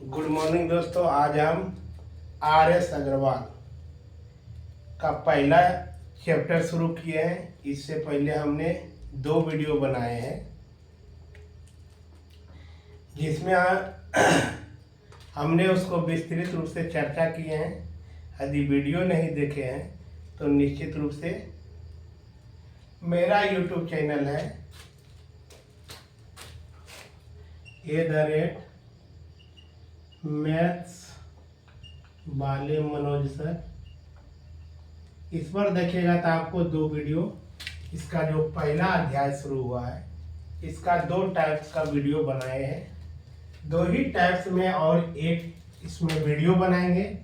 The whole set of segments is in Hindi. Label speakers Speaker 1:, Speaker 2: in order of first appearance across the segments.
Speaker 1: गुड मॉर्निंग दोस्तों। आज हम RS अग्रवाल का पहला चैप्टर शुरू किए हैं। इससे पहले हमने 2 वीडियो बनाए हैं जिसमें हमने उसको विस्तृत रूप से चर्चा किए हैं। यदि वीडियो नहीं देखे हैं तो निश्चित रूप से मेरा YouTube चैनल है मैथ्स वाले मनोज सर, इस पर देखिएगा तो आपको 2 वीडियो, इसका जो पहला अध्याय शुरू हुआ है इसका 2 टाइप्स का वीडियो बनाए हैं। 2 ही टाइप्स में और एक इसमें वीडियो बनाएंगे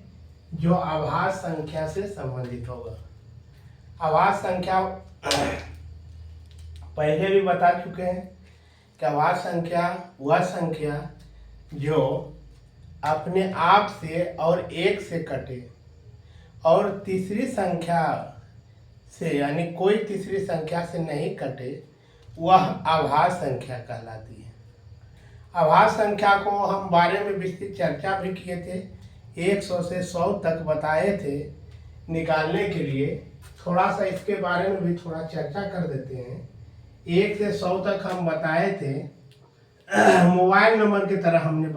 Speaker 1: जो आभास संख्या से संबंधित होगा। आभास संख्या पहले भी बता चुके हैं कि आभास संख्या वह संख्या जो अपने आप से और 1 से कटे और तीसरी संख्या से यानी कोई तीसरी संख्या से नहीं कटे, वह आभास संख्या कहलाती है। आभास संख्या को हम बारे में विस्तृत चर्चा भी किए थे। 100 से 100 तक बताए थे निकालने के लिए। थोड़ा सा इसके बारे में भी थोड़ा चर्चा कर देते हैं। 1 से 100 तक हम बताए थे, मोबाइल नंबर की तरह हमने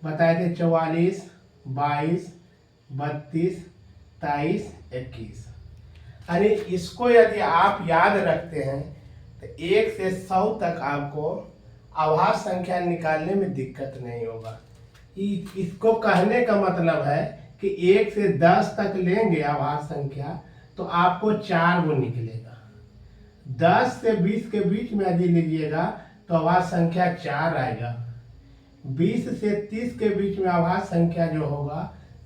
Speaker 1: बताए थे 44, 22, 32, 23, 21। यानी इसको यदि आप याद रखते हैं तो 1 से 100 तक आपको आभास संख्या निकालने में दिक्कत नहीं होगा। इसको कहने का मतलब है कि 1 से 10 तक लेंगे आभास संख्या तो आपको 4 वो निकलेगा। 10 से 20 के बीच में यदि लीजिएगा तो आभास संख्या 4 आएगा। 20 से 30 के बीच में आभास संख्या जो होगा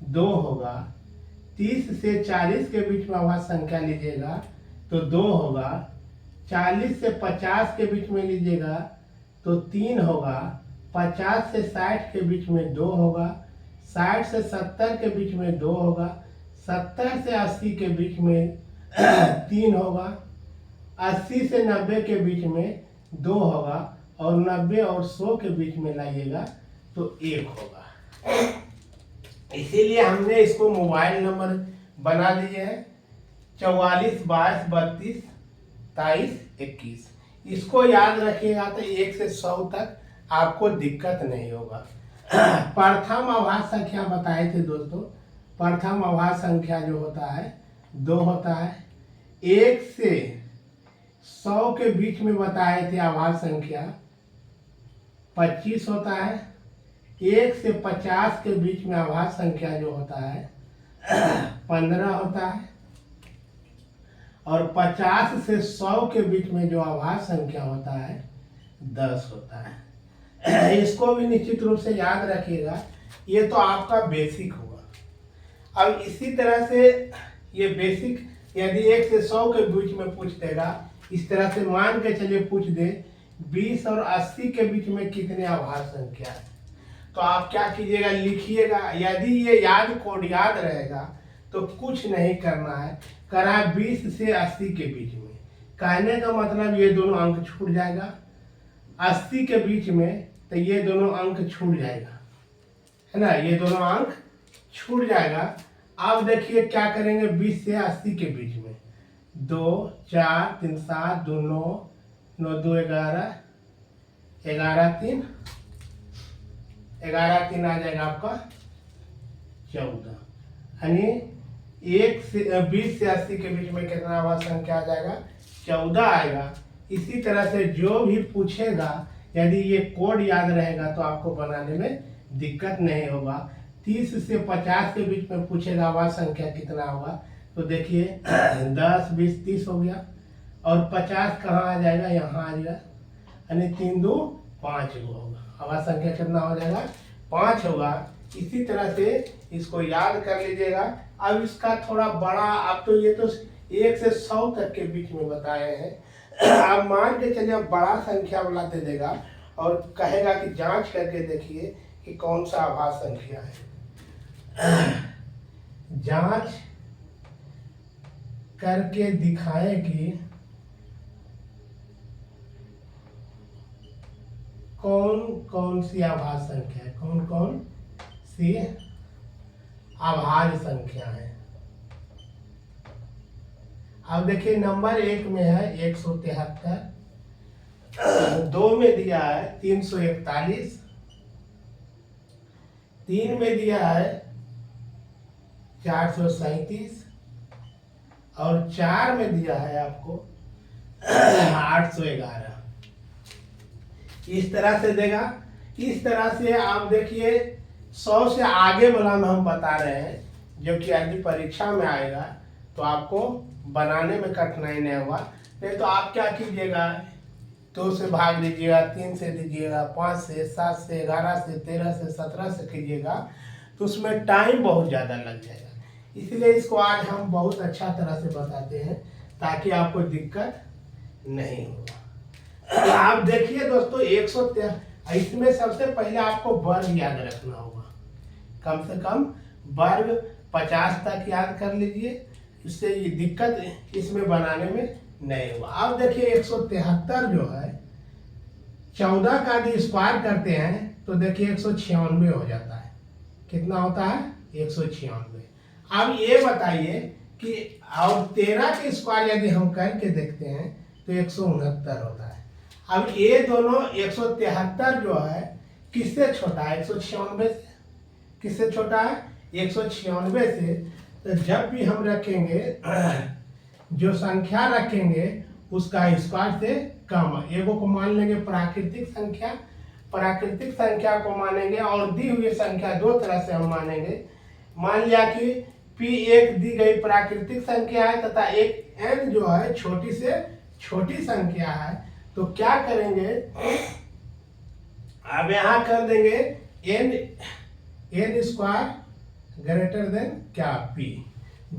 Speaker 1: 2 होगा। 30 से 40 के बीच में आभास संख्या लीजिएगा तो 2 होगा। 40 से 50 के बीच में लीजिएगा तो 3 होगा। 50 से 60 के बीच में 2 होगा। 60 से 70 के बीच में 2 होगा। 70 से 80 के बीच में 3 होगा। 80 से 90 के बीच में 2 होगा और 90 और 100 के बीच में लाइएगा तो 1 होगा। इसीलिए हमने इसको मोबाइल नंबर बना दिए हैं 44, 22, 32, 23, 21। इसको याद रखिएगा तो 1 से 100 तक आपको दिक्कत नहीं होगा। प्रथम आभास संख्या बताए थे दोस्तों। प्रथम आभास संख्या जो होता है 2 होता है। 1 से 100 के बीच में बताए थे आभास संख्या 25 होता है। 1 से 50 के बीच में आभास संख्या जो होता है 15 होता है। और 50 से 100 के बीच में जो आभास संख्या होता है 10 होता है। इसको भी निश्चित रूप से याद रखिएगा। ये तो आपका बेसिक होगा। अब इसी तरह से ये बेसिक यदि 1 से 100 के बीच में पूछ देगा, इस तरह से मान के चलिए पूछ दे 20 और 80 के बीच में कितने आभास संख्या है, तो आप क्या कीजिएगा, लिखिएगा। यदि ये कोड याद रहेगा तो कुछ नहीं करना है। करा 20 से 80 के बीच में, कहने का मतलब ये दोनों अंक छूट जाएगा। 80 के बीच में तो ये दोनों अंक छूट जाएगा, है ना, ये दोनों अंक छूट जाएगा। अब देखिए क्या करेंगे, 20 से 80 के बीच में 2, 4, 3, 7, 2, 9, 9, 2, 11, 11, 3, 11, 3 आ जाएगा आपका 14। यानी 20 से 80 के बीच में कितना आभास संख्या आ जाएगा, 14 आएगा। इसी तरह से जो भी पूछेगा यदि ये कोड याद रहेगा तो आपको बनाने में दिक्कत नहीं होगा। 30 से 50 के बीच में पूछेगा आभास संख्या कितना होगा, तो देखिए 10, 20, 30 हो गया और 50 कहाँ आ जाएगा, यहाँ आ जाएगा। यानी 3, 2, 5 होगा। आभास संख्या कितना हो जाएगा, 5 होगा। इसी तरह से इसको याद कर लीजिएगा। अब इसका थोड़ा बड़ा, अब तो ये तो 1 से 100 तक के बीच में बताए हैं। अब मान के चलिए बड़ा संख्या वाला दे देगा और कहेगा कि जांच करके देखिए कि कौन सा आभास संख्या है। जांच करके दिखाएं कि कौन कौन सी आभाज्य संख्या है, कौन कौन सी आभाज्य संख्या है। अब देखिए नंबर 1 में है 173, 2 में दिया है 341, 3 में दिया है 437 और 4 में दिया है आपको 811। इस तरह से देगा। इस तरह से आप देखिए 100 से आगे वाला में हम बता रहे हैं, जो कि यदि परीक्षा में आएगा तो आपको बनाने में कठिनाई नहीं होगा। नहीं तो आप क्या कीजिएगा, 2 से भाग दीजिएगा, 3 से दीजिएगा, 5 से, 7 से, 11 से, 13 से, 17 से कीजिएगा तो उसमें टाइम बहुत ज़्यादा लग जाएगा। इसलिए इसको आज हम बहुत अच्छा तरह से बताते हैं ताकि आपको दिक्कत नहीं होगा। आप देखिए दोस्तों 113, इसमें सबसे पहले आपको वर्ग याद रखना होगा। कम से कम वर्ग 50 तक याद कर लीजिए, इससे ये दिक्कत इसमें बनाने में नहीं होगा। अब देखिए 173 जो है 14 का यदि स्क्वायर करते हैं तो देखिए 196 हो जाता है। कितना होता है? 196। अब ये बताइए कि और 13 के स्क्वायर यदि हम करके देखते हैं तो 169 होता है। अब ये दोनों 173 जो है किससे छोटा है? 196 से। किससे छोटा है? 196 से। तो जब भी हम रखेंगे जो संख्या रखेंगे उसका स्क्वायर से कम है। एगो को मान लेंगे प्राकृतिक संख्या, प्राकृतिक संख्या को मानेंगे और दी हुई संख्या दो तरह से हम मानेंगे। मान लिया कि P एक दी गई प्राकृतिक संख्या है तथा एक n जो है छोटी से छोटी संख्या है, तो क्या करेंगे, अब यहाँ कर देंगे n स्क्वायर ग्रेटर देन क्या P।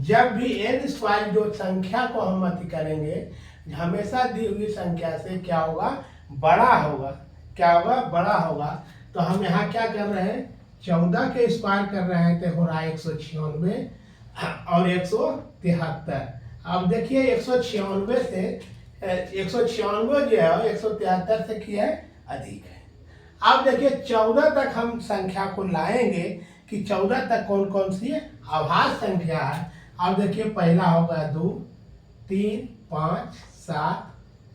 Speaker 1: जब भी n स्क्वायर जो संख्या को हम अति करेंगे हमेशा दी हुई संख्या से क्या होगा? बड़ा होगा। क्या होगा? बड़ा होगा। तो हम यहाँ क्या कर रहे हैं? 14 के स्क्वायर कर रहे हैं तो हो रहा है 196 और 173। अब देखिए 196 से 196 जो है 173 से क्या है? अधिक है। अब देखिए 14 तक हम संख्या को लाएंगे कि 14 तक कौन कौन सी अभाज्य संख्या है। अब देखिए पहला होगा 2, 3, 5, 7,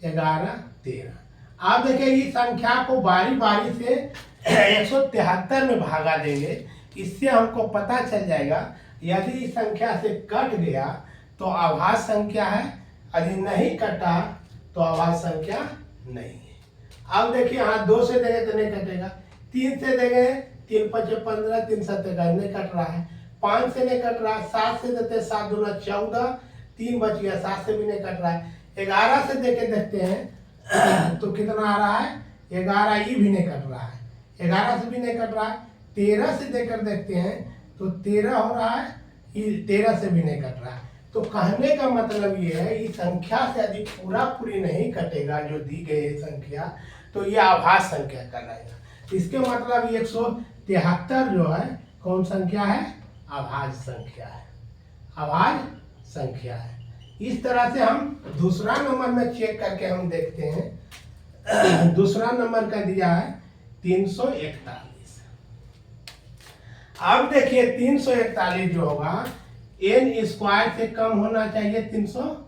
Speaker 1: 11, 13। अब देखिए इस संख्या को बारी बारी से 173 में भागा देंगे। इससे हमको पता चल जाएगा यदि इस संख्या से कट गया तो अभाज्य संख्या है, यदि नहीं कटा तो अभाज्य संख्या नहीं है। अब देखिए यहाँ 2 से देंगे तो नहीं कटेगा, 3 से देंगे 3 5 15, 3 7 नहीं कट रहा है, 5 से नहीं कट रहा है, 7 से देते 7 दूना 14, 3 बच गया, 7 से भी नहीं कट रहा है। 11 से देके देखते हैं तो कितना आ रहा है? 11 ये भी नहीं कट रहा है, 11 से भी नहीं कट रहा है। 13 से देकर देखते हैं तो 13 हो रहा है, ये 13 से भी नहीं कट रहा है। तो कहने का मतलब ये है इस संख्या से यदि पूरा पूरी नहीं कटेगा जो दी गई है संख्या, तो ये अभाज्य संख्या कहलाएगा। इसके मतलब 173 जो है कौन संख्या है? अभाज्य संख्या है, अभाज्य संख्या है। इस तरह से हम दूसरा नंबर में चेक करके हम देखते हैं। दूसरा नंबर का दिया है 341। अब देखिए 341 जो होगा n स्क्वायर से कम होना चाहिए। 341।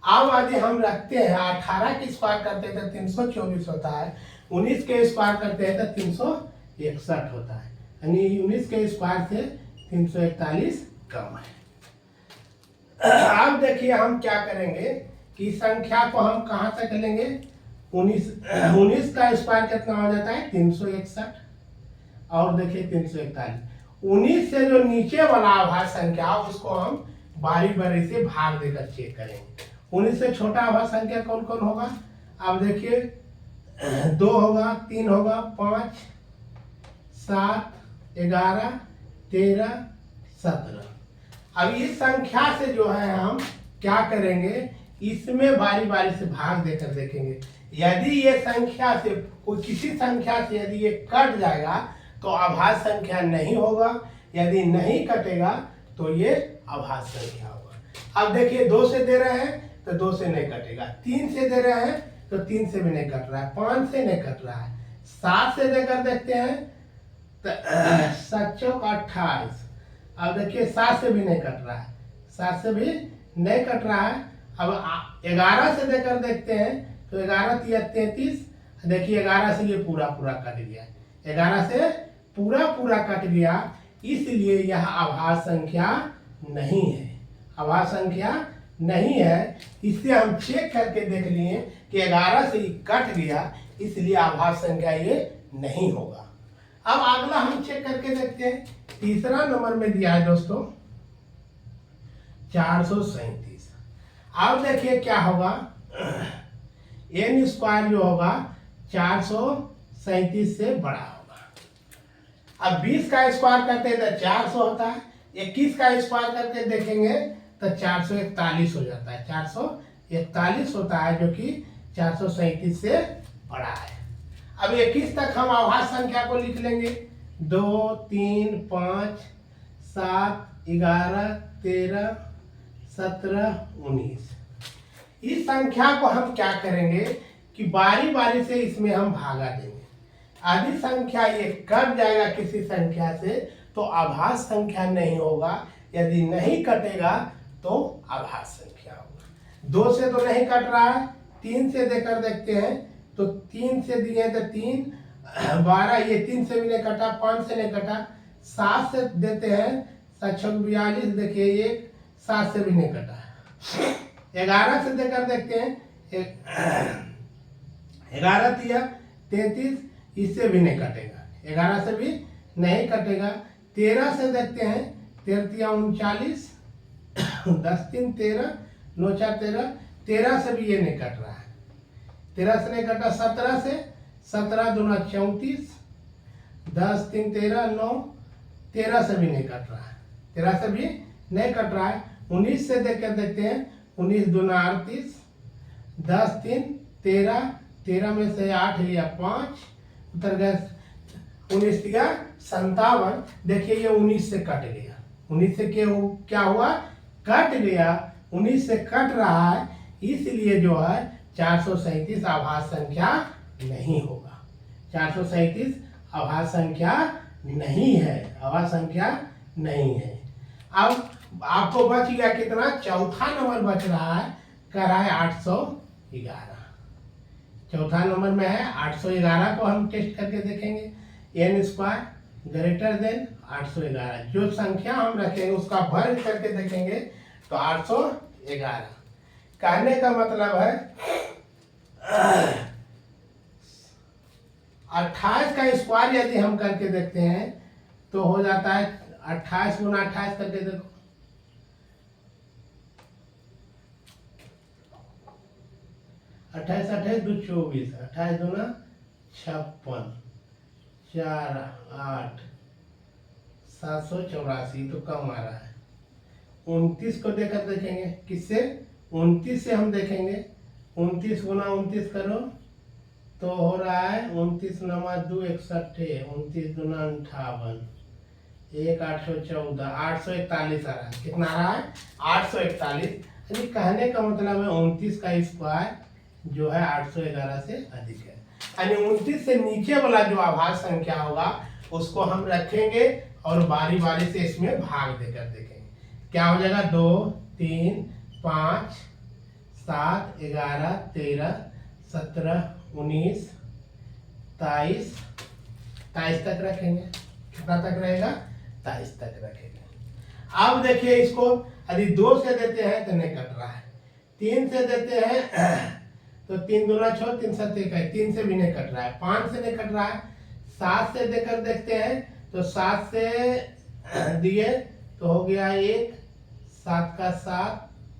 Speaker 1: अब यदि हम रखते हैं 18 के स्क्वायर करते हैं तो 324 होता है, 19 के स्क्वायर करते हैं तो 361 होता है, यानी 19 के स्क्वायर से 341 कम है। अब देखिए हम क्या करेंगे कि संख्या को हम कहाँ तक लेंगे? 19 का स्क्वायर कितना हो जाता है? 361 और देखिए 341। 19 से जो नीचे वाला अभाज्य संख्या उसको हम बारी बारी से भाग देकर चेक करेंगे। 19 से छोटा अभाज्य संख्या कौन कौन होगा? अब देखिए 2 होगा, 3 होगा, 5, 7, 11, 13, 17। अब इस संख्या से जो है हम क्या करेंगे? इसमें बारी बारी से भाग देकर देखेंगे। यदि ये संख्या से कोई किसी संख्या से यदि ये कट जाएगा तो अभाज्य संख्या नहीं होगा, यदि नहीं कटेगा तो ये अभाज्य संख्या होगा। अब देखिए 2 से दे रहे हैं तो 2 से नहीं कटेगा, 3 से दे रहे हैं तो 3 से भी नहीं कट रहा है, 5 से नहीं कट रहा है, 7 से देकर देखते हैं तो 7 चौक 28। अब देखिए 7 से भी नहीं कट रहा है, 7 से भी नहीं कट रहा है। अब 11 से देकर देखते हैं तो 11 तिया 33। देखिए 11 से ये पूरा पूरा कट गया, 11 से पूरा पूरा कट गया, इसलिए यह आभाज्य संख्या नहीं है, आभाज्य संख्या नहीं है। इससे हम चेक करके देख लिए कि 11 से कट गया, इसलिए आभाज्य संख्या ये नहीं होगा। अब अगला हम चेक करके देखते हैं, तीसरा नंबर में दिया है दोस्तों 437। अब देखिए क्या होगा, n स्क्वायर जो होगा 437 से बड़ा होगा। अब 20 का स्क्वायर करते हैं तो 400 होता है, 21 का स्क्वायर करके देखेंगे तो 441 हो जाता है, 441 होता है जो कि 437 से बड़ा है। अब 21 तक हम आभाज्य संख्या को लिख लेंगे, 2 3 5 7 11 13 17 19। इस संख्या को हम क्या करेंगे कि बारी बारी से इसमें हम भागा देंगे। आधी संख्या ये कट जाएगा किसी संख्या से तो आभाज्य संख्या नहीं होगा, यदि नहीं कटेगा तो आभाज्य संख्या होगा। 2 से तो नहीं कट रहा है, 3 से देकर देखते हैं तो 3 से दिए तो 3 12, ये 3 से भी नहीं कटा, 5 से नहीं कटा, 7 से देते हैं 7 42, देखिए ये 7 से भी नहीं कटा, 11 से देकर देखते हैं 11 तिया 33, इससे भी नहीं कटेगा, 11 से भी नहीं कटेगा। 13 से देखते हैं 13 तिया 39, 10 3 13, 9 4 13, 13 से भी ये नहीं कट रहा है, 13 से नहीं कटा। 17 से 17 दूना 34, 10 3 13 9, 13 से भी नहीं कट रहा है, 13 से भी नहीं कट रहा है। 19 से देख कर देखते हैं, 19 दूना 38, 10 3 13, 13 में से 8 लिया 5, उतर गए 19 तिया 57। देखिए ये 19 से कट गया, 19 से क्या हुआ, कट गया, 19 से कट रहा है, इसलिए जो है 437 आभाज्य संख्या नहीं होगा, 437 आभाज्य संख्या नहीं है, आभाज्य संख्या नहीं है। अब आपको बच गया कितना, चौथा नंबर बच रहा है, कह रहा है 811, चौथा नंबर में है 811 को हम टेस्ट करके देखेंगे। n स्क्वायर ग्रेटर देन 811, जो संख्या हम रखेंगे उसका वर्ग करके देखेंगे तो 811। कहने का मतलब है 28 का स्क्वायर यदि हम करके देखते हैं तो हो जाता है 28 गुना 28 करके देखो, 28 28 2 24, 28 दूना 56, 4 8 784, तो कम आ रहा है। 29 को देकर देखेंगे, किससे, 29 से हम देखेंगे, 29 गुना 29 करो तो हो रहा है 29 नमा 2 61, 29 दूना 58, 1 814, 841 आ रहा है। कितना आ रहा है, 841। यानी कहने का मतलब है 29 का स्क्वायर जो है 811 से अधिक है। यानी 29 से नीचे वाला जो आभाज्य संख्या होगा उसको हम रखेंगे और बारी बारी से इसमें भाग देकर देखेंगे, क्या हो जाएगा, 2 3 5 7 11 13 17 19 23 तक रखेंगे। कितना तक रहेगा, 23 तक रखेंगे। अब देखिए इसको यदि 2 से देते हैं तो नहीं कट रहा है, 3 से देते हैं तो 3 दूना 6, 3 7 21, 3 से भी नहीं कट रहा है, 5 से नहीं कट रहा है। 7 से देकर देखते हैं तो 7 से दिए तो हो गया 1, 7 का 7,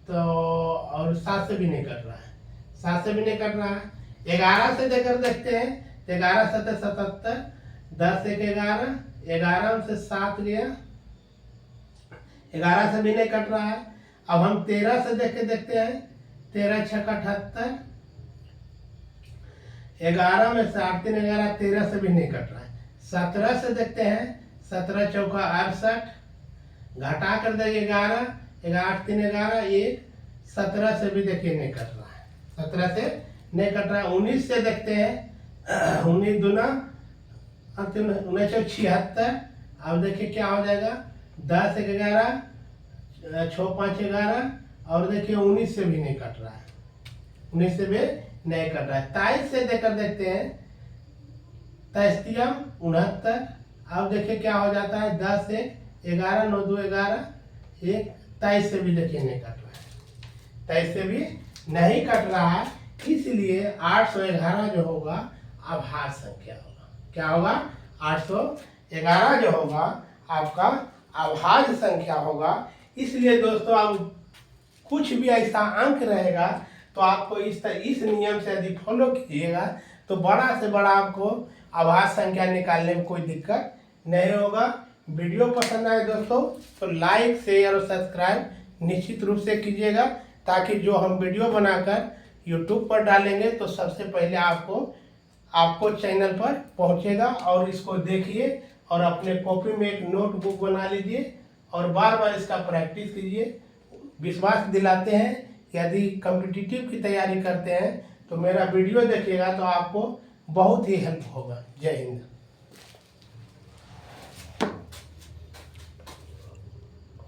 Speaker 1: तो और 7 से भी नहीं कट रहा है, 7 से भी नहीं कट रहा है। 11 से देकर देखते हैं तो 11 7 77, 10 1 11, 11 से 7 गया, 11 से भी नहीं कट रहा है। अब हम 13 से देख के देखते हैं, 13 6 78, 11 में से 8 3 11, 13 से भी नहीं कट रहा है। 17 से देखते हैं, 17 चौका 68, घटा कर देंगे 11, 8 3 11, एक 17 से भी देखिए नहीं कट रहा है, 17 से नहीं कट रहा है। 19 से देखते हैं, 19 दूना 1976। अब देखिए क्या हो जाएगा, 10 1 11, 6 5 11, और देखिए 19 से भी नहीं कट रहा है, 19 से भी नहीं कट रहा है। 23 से देकर देखते हैं, 23 69। अब देखिए क्या हो जाता है, 10 1 11, 9 2 11, एक 23 से भी देखिए नहीं कट रहा है, 23 से भी नहीं कट रहा है। इसलिए 811 जो होगा आभाज्य संख्या होगा। क्या होगा, 811 जो होगा आपका अभाज्य संख्या होगा। इसलिए दोस्तों अब कुछ भी ऐसा अंक रहेगा तो आपको इस नियम से यदि फॉलो कीजिएगा तो बड़ा से बड़ा आपको अभाज्य संख्या निकालने में कोई दिक्कत नहीं होगा। वीडियो पसंद आए दोस्तों तो लाइक शेयर और सब्सक्राइब निश्चित रूप से कीजिएगा, ताकि जो हम वीडियो बनाकर यूट्यूब पर डालेंगे तो सबसे पहले आपको चैनल पर पहुंचेगा। और इसको देखिए और अपने कॉपी में एक नोटबुक बना लीजिए और बार बार इसका प्रैक्टिस कीजिए। विश्वास दिलाते हैं, यदि कॉम्पिटिटिव की तैयारी करते हैं तो मेरा वीडियो देखिएगा तो आपको बहुत ही हेल्प होगा। जय हिंद।